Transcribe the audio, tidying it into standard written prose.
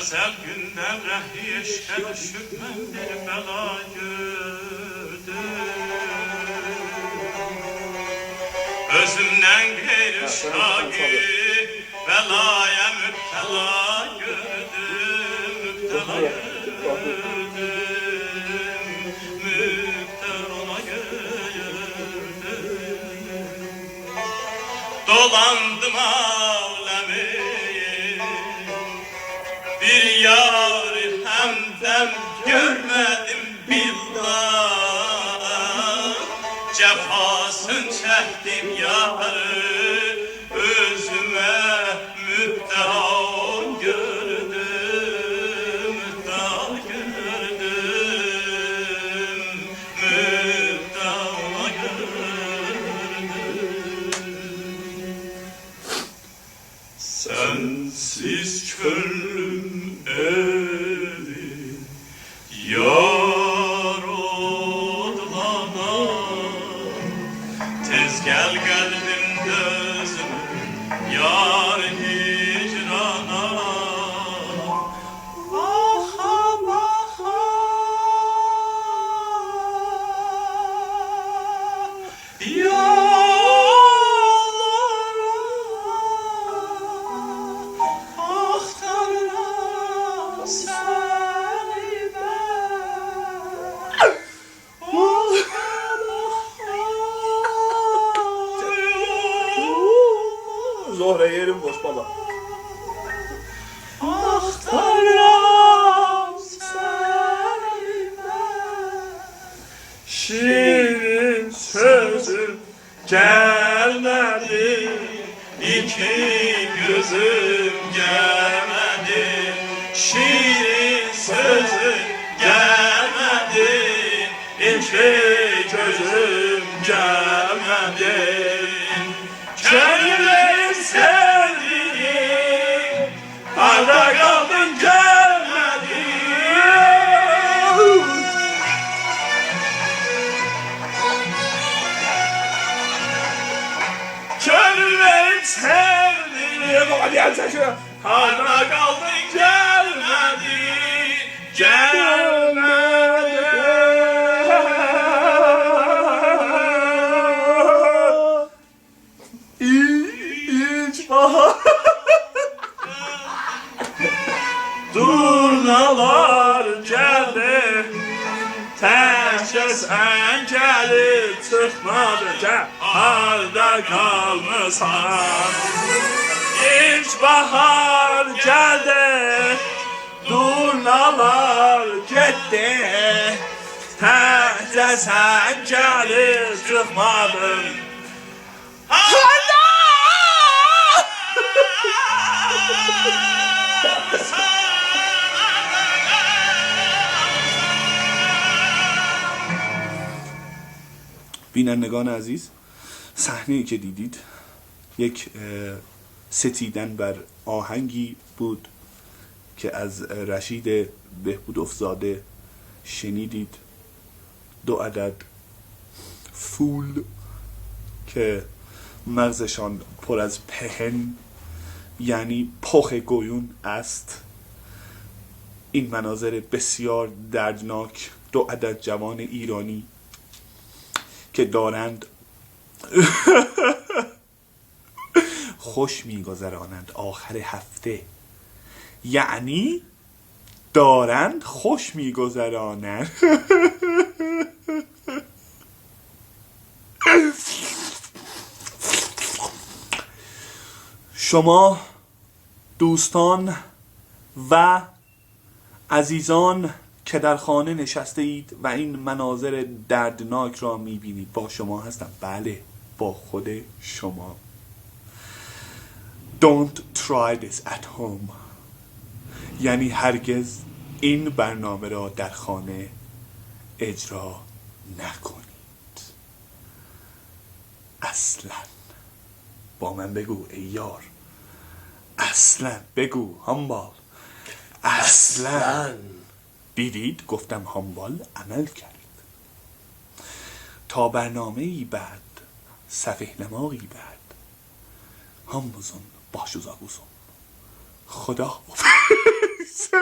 Ezel günden rehli eşke düşüp ben bir bela gördüm. Özümden gayrı şagi belaya müptela gördüm, müptela gördüm, müptela gördüm. Dolandım alemi, bir yar hemdem görmedim billah. Cefasını çektim yarı, özüme müptela gördüm, müptela gördüm, müptela gördüm. Sensiz könlüm evi yar odlana, tez gel kalbimde özüm yar hicrana. Aha aha Zohre yerim boş baba. Ahtaram seni ben, şirin sözüm gelmedi, iki gözüm gelmedi. Şirin sözüm gelmedi, iki gözüm gelmedi. Kendimi sevdiğim arda kaldın gelmedi. Kendimi sevdiğim Hadi gel sen şuraya. arda kaldın gelmedi. Gelmedi. İç bahar. Durnalar geldi, sen gelip çıkmadı, harda kalmışsan. İlk bahar geldi, durnalar gitti, sen gelip çıkmadın. بینندگان عزیز، صحنه‌ای که دیدید یک ستیدن بر آهنگی بود که از رشید بهبودافزاده شنیدید. 2 عدد فول که مغزشان پر از پهن یعنی پخ گویون است. این مناظر بسیار دردناک، 2 عدد جوان ایرانی که دارند خوش میگذرانند آخر هفته، یعنی دارند خوش میگذرانند. شما دوستان و عزیزان که در خانه نشسته اید و این مناظر دردناک را میبینید، با شما هستم. بله، با خود شما. Don't try this at home. یعنی هرگز این برنامه را در خانه اجرا نکنید. اصلا. با من بگو ای یار. اصلا بگو هامبال. اصلا. دیدید گفتم هامبال عمل کرد. تا برنامه‌ای بعد، سفهنمایی بعد، هامبوزون باشوزاگوزون. خدا نیست.